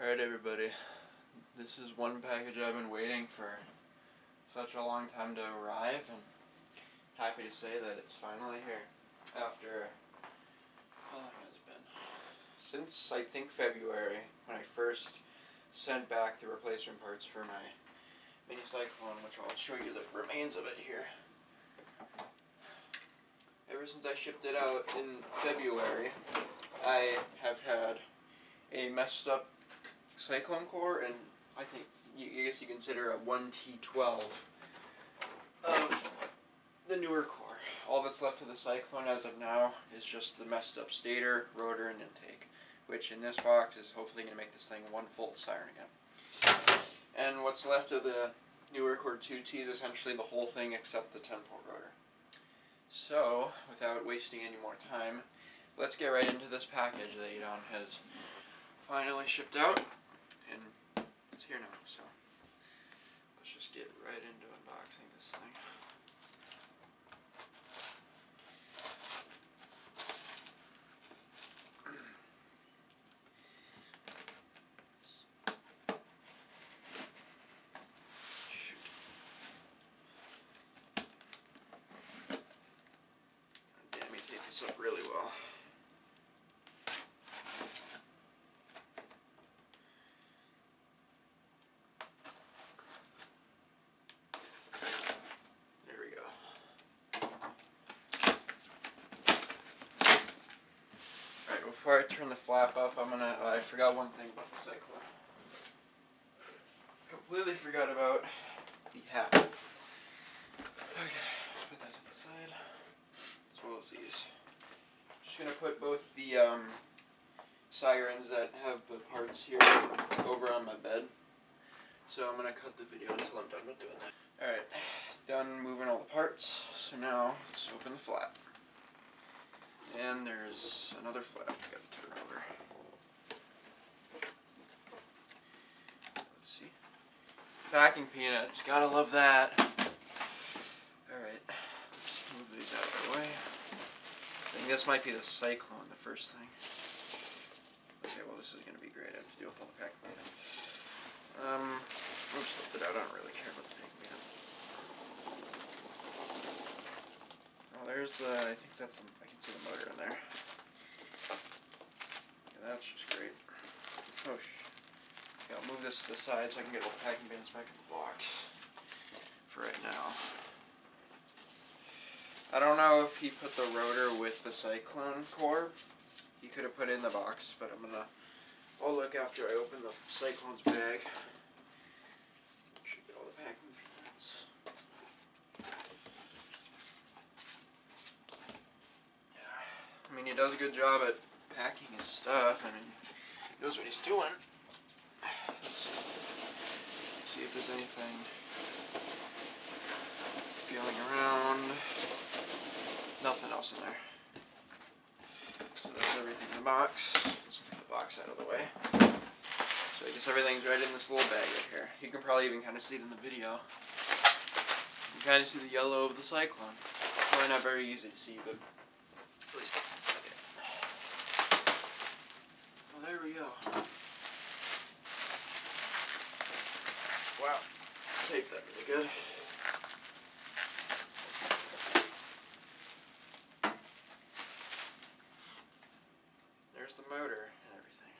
Alright everybody, this is one package I've been waiting for such a long time to arrive, and happy to say that it's finally here. After, how long has it been? Since I think February, when I first sent back the replacement parts for my mini Cyclone, which I'll show you the remains of it here. Ever since I shipped it out in February, I have had a messed up Cyclone core, and I think, I guess you consider a 1T12 of the newer core. All that's left of the Cyclone as of now is just the messed up stator, rotor, and intake, which in this box is hopefully going to make this thing one full Siren again. And what's left of the newer core 2T is essentially the whole thing except the 10-pole rotor. So, without wasting any more time, let's get right into this package that edaan has finally shipped out, and it's here now, so let's just get right into unboxing this thing. Shoot. Damn, he taped this up really well. Before I turn the flap up, I forgot one thing about the Cyclone. Completely forgot about the hat. Okay, let's put that to the side, as well as these. Just gonna put both the Sirens that have the parts here over on my bed. So I'm gonna cut the video until I'm done with doing that. Alright, done moving all the parts, so now let's open the flap. And there's another flap I gotta turn over. Let's see. Packing peanuts, gotta love that. Alright, let's move these out of the way. I think this might be the Cyclone, the first thing. Okay, well this is gonna be great. I have to deal with all the packing peanuts. I'll just lift it out, I don't really care about the packing peanut. Oh, there's the, I think that's the, I can see the motor in there. Yeah, that's just great. Oh, yeah, I'll move this to the side so I can get all the packing bins back in the box for right now. I don't know if he put the rotor with the Cyclone core. He could have put it in the box, but I'll look after I open the Cyclone's bag. Should get all the packing peanuts. I mean, he does a good job at packing his stuff. I mean, he knows what he's doing. Let's see if there's anything feeling around. Nothing else in there. So that's everything in the box. Let's move the box out of the way. So I guess everything's right in this little bag right here. You can probably even kind of see it in the video. You can kind of see the yellow of the Cyclone. Probably not very easy to see, but at least. Well, there we go. Wow, taped that really good. There's the motor and everything.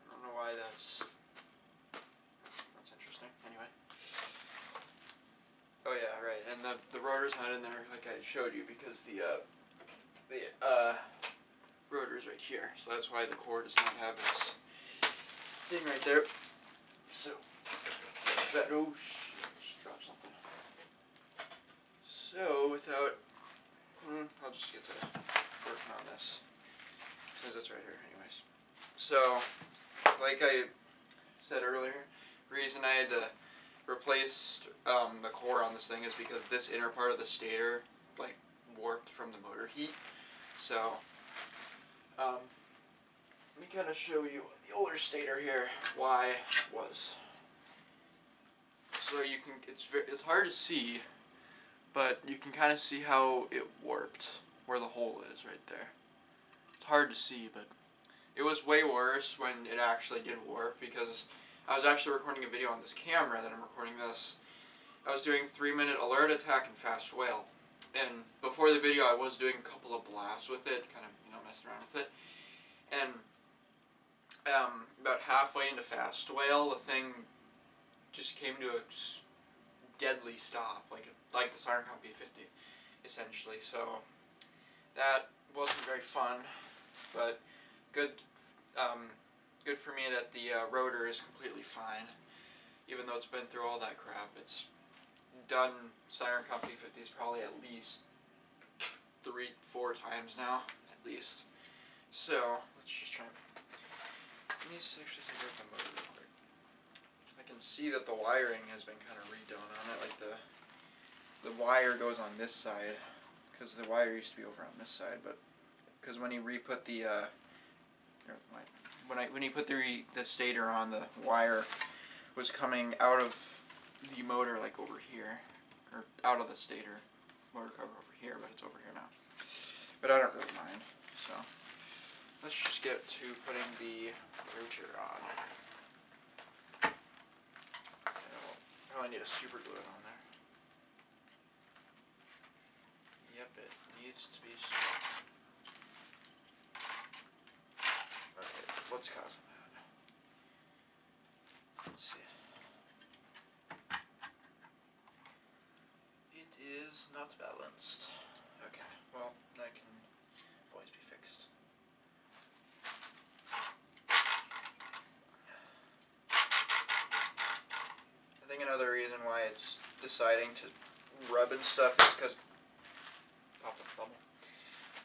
I don't know why that's interesting. Anyway. Oh yeah, right. And the rotor's not in there like I showed you because the rotor's right here. So that's why the core does not have its thing right there. So that's that. Oh shit! Just dropped something. So without, I'll just get to working on this since it's right here, anyways. So, like I said earlier, the reason I had to replace the core on this thing is because this inner part of the stator like warped from the motor heat. So, let me kind of show you on the older stator here why it was. So you can, it's hard to see, but you can kind of see how it warped where the hole is right there. It's hard to see, but It was way worse when it actually did warp, because I was actually recording a video on this camera that I'm recording this. I was doing 3-minute alert attack and fast whale. And before the video I was doing a couple of blasts with it, kind of, messing around with it. And about halfway into fast whale, the thing just came to a deadly stop, like the Siren P50, essentially. So that wasn't very fun, but good for me that the rotor is completely fine, even though it's been through all that crap. It's done Siren P50s probably at least 3-4 times now, at least. So let's just try. Let me actually take out the motor real quick. I can see that the wiring has been kind of redone on it. Like the wire goes on this side, because the wire used to be over on this side. But because when he re-put the when he put the stator on, the wire was coming out of the motor, like over here, or out of the stator motor cover over here, but it's over here now. But I don't really mind. So let's just get to putting the rotor on. I probably need a super glue on there. Yep, it needs to be. Okay, what's causing that? Let's see. It is not balanced. Okay, well, that can always be fixed. I think another reason why it's deciding to rub and stuff is because I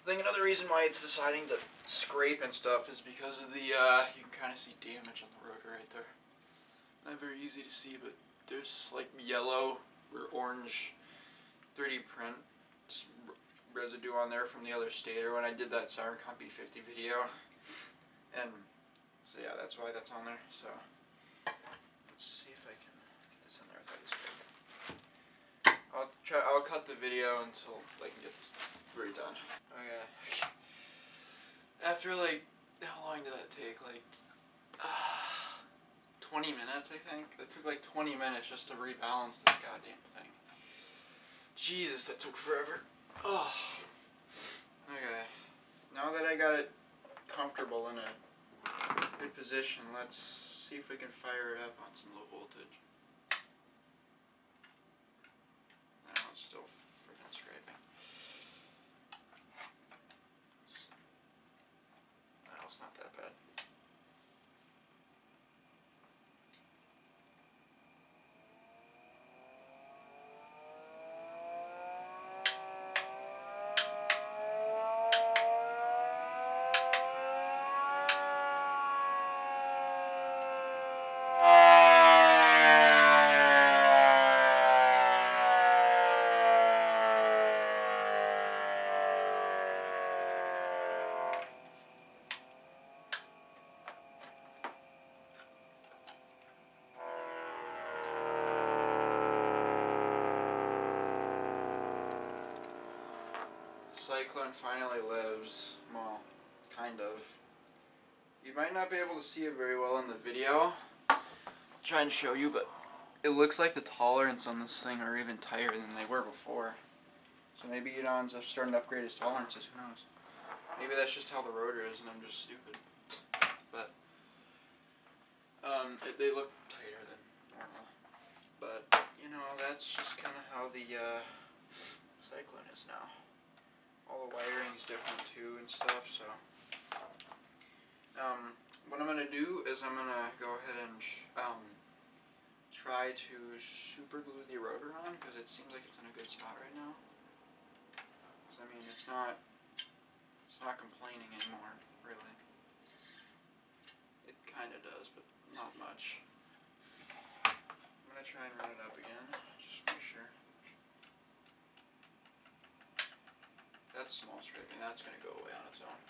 think another reason why it's deciding to scrape and stuff is because of the, you can kind of see damage on the rotor right there. Not very easy to see, but there's like yellow or orange 3D print residue on there from the other stator when I did that Siren P50 video. And so yeah, that's why that's on there. So let's see if I can get this in there without scraping. I'll cut the video until I can get this redone. Okay. After how long did that take? 20 minutes, I think. It took 20 minutes just to rebalance this goddamn thing. Jesus, that took forever. Oh. Okay. Now that I got it comfortable in a good position, let's see if we can fire it up on some low voltage. No, it's still freaking scraping. No, it's not that bad. Cyclone finally lives. Well, kind of. You might not be able to see it very well in the video. I'll try and show you, but it looks like the tolerance on this thing are even tighter than they were before. So maybe Edaan's starting to upgrade his tolerances, who knows. Maybe that's just how the rotor is and I'm just stupid. But they look tighter than normal. But, that's just kind of how the Cyclone is now. All the wiring's different too and stuff, so. What I'm going to do is I'm going to go ahead and try to super glue the rotor on, because it seems like it's in a good spot right now. Because, I mean, it's not complaining anymore, really. It kind of does, but not much. I'm going to try and run it up again, just to make sure. That's small scraping, that's going to go away on its own.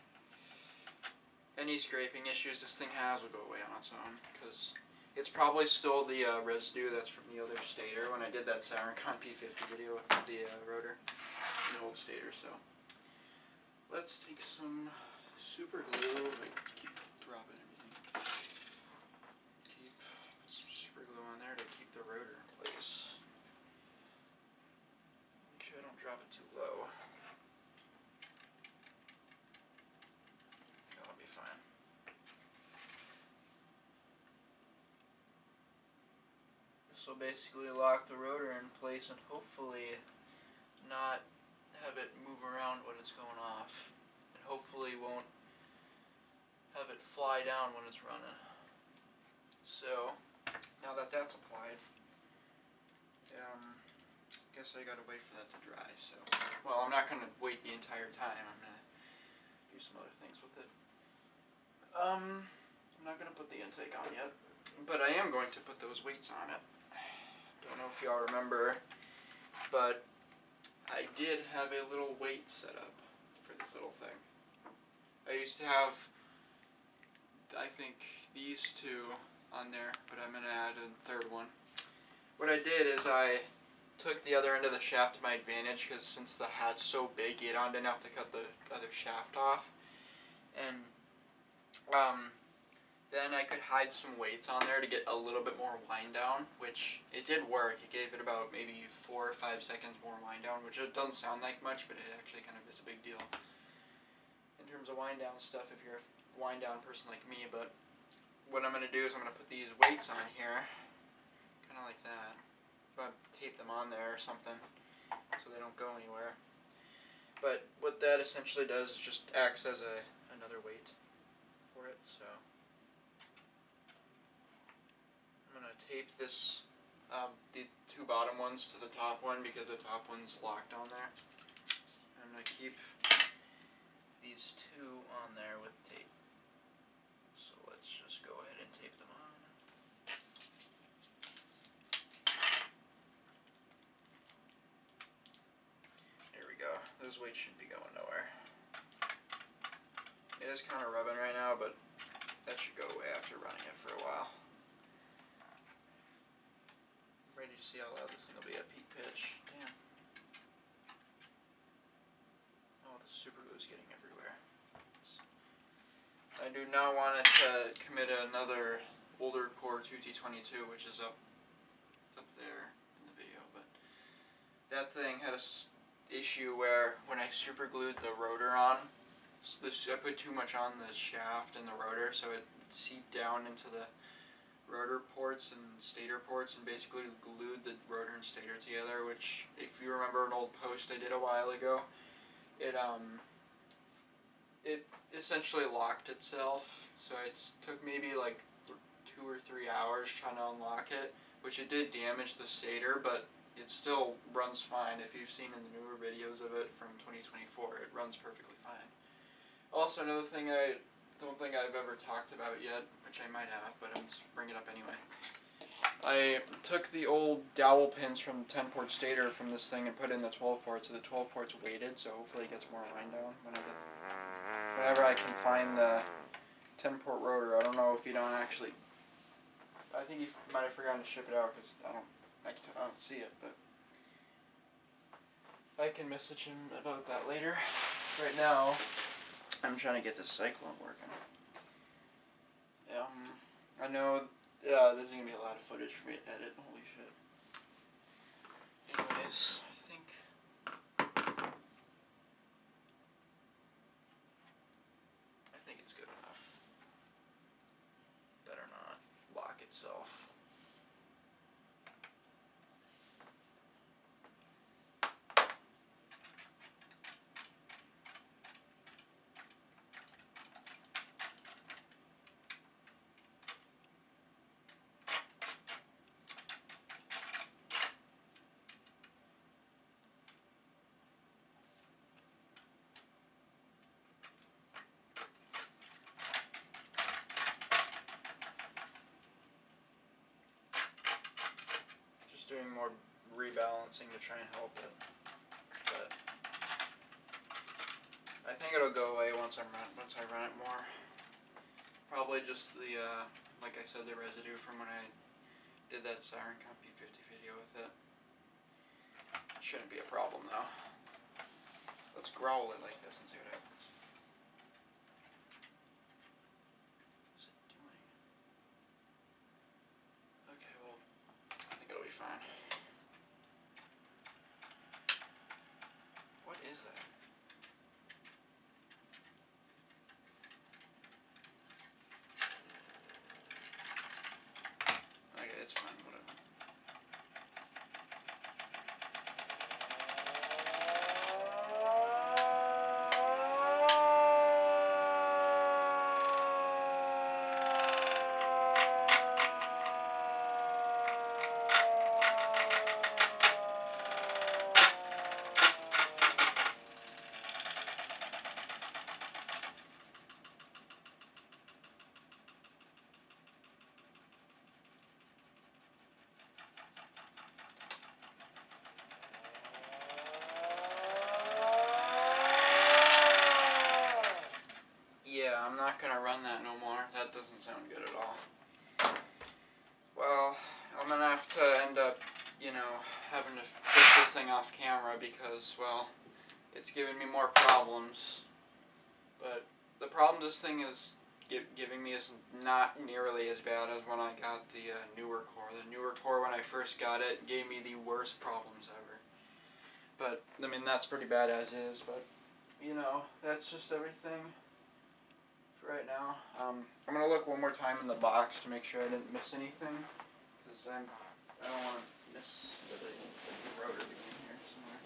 Any scraping issues this thing has will go away on its own, because it's probably still the residue that's from the other stator when I did that Siren P50 video with the rotor in the old stator. So let's take some super glue. Wait, keep This will basically lock the rotor in place and hopefully not have it move around when it's going off, and hopefully won't have it fly down when it's running. So now that that's applied, guess I gotta wait for that to dry. So, well, I'm not gonna wait the entire time. I'm gonna do some other things with it. I'm not gonna put the intake on yet, but I am going to put those weights on it. Don't know if y'all remember, but I did have a little weight set up for this little thing. I used to have, I think, these two on there, but I'm gonna add a third one. What I did is I took the other end of the shaft to my advantage, because since the hat's so big, Edaan didn't have to cut the other shaft off. And then I could hide some weights on there to get a little bit more wind down, which it did work. It gave it about maybe 4 or 5 seconds more wind down, which it doesn't sound like much, but it actually kind of is a big deal in terms of wind down stuff if you're a wind down person like me. But what I'm going to do is I'm going to put these weights on here, kind of like that. But tape them on there or something so they don't go anywhere. But what that essentially does is just acts as another weight for it. So I'm going to tape this, the two bottom ones to the top one, because the top one's locked on there. I'm going to keep these two on there with tape. So let's just go ahead and tape them on. There we go. Those weights should be going nowhere. It is kind of rubbing right now, but that should go away after running it for a while. Ready to see how loud this thing will be at peak pitch. Damn. Oh, the super glue is getting everywhere. I do not want it to commit another older core 2T22, which is up there in the video, but that thing had a issue where when I super glued the rotor on, I put too much on the shaft and the rotor, so it seeped down into the rotor ports and stator ports and basically glued the rotor and stator together, which, if you remember an old post I did a while ago, it essentially locked itself. So it took maybe like 2 or 3 hours trying to unlock it, which it did damage the stator, but it still runs fine. If you've seen in the newer videos of it from 2024, it runs perfectly fine. Also, another thing I don't think I've ever talked about yet, which I might have, but I'm just bringing it up anyway. I took the old dowel pins from 10-port stator from this thing and put in the 12-port, so the 12 port's weighted, so hopefully it gets more wind down whenever I can find the 10-port rotor. I don't know if you don't actually, I think he might have forgotten to ship it out, because I don't see it, but I can message him about that later. Right now, I'm trying to get this Cyclone working. I know there's going to be a lot of footage for me to edit. Holy shit. Anyways, I think it's good enough. Better not lock itself. Doing more rebalancing to try and help it, but I think it'll go away once I run it more. Probably just the like I said, the residue from when I did that Siren P50 video with it. Shouldn't be a problem though. Let's growl it like this and see what happens. What's it doing? Okay, well, I think it'll be fine. What is that? Okay, it's fine, whatever. run that no more. That doesn't sound good at all. Well, I'm gonna have to end up, you know, having to fix this thing off camera because, well, it's giving me more problems. But the problem this thing is giving me is not nearly as bad as when I got the newer core. The newer core, when I first got it, gave me the worst problems ever. But, I mean, that's pretty bad as is, but, you know, that's just everything for right now. I'm going to look one more time in the box to make sure I didn't miss anything, because I don't want to miss the rotor being here somewhere.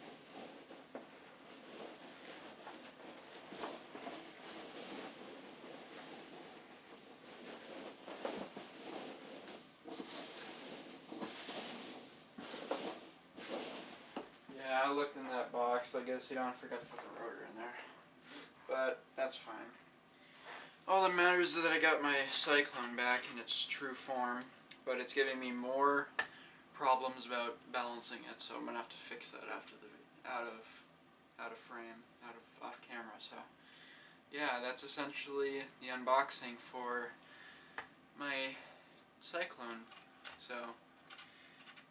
Yeah, I looked in that box. I guess you don't forget to put the rotor in there. But that's fine. All that matters is that I got my Cyclone back in its true form, but it's giving me more problems about balancing it, so I'm gonna have to fix that after the out of frame, off camera. So yeah, that's essentially the unboxing for my Cyclone. So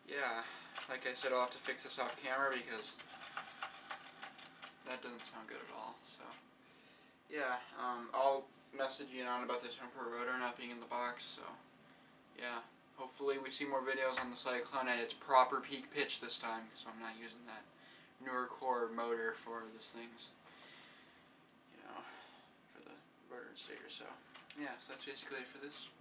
yeah, like I said, I'll have to fix this off camera because that doesn't sound good at all. So yeah, I'll message you on about the temporary rotor not being in the box. So yeah, hopefully we see more videos on the Cyclone at its proper peak pitch this time, because I'm not using that newer core motor for this thing's, you know, for the rotor and stator. So yeah, so that's basically it for this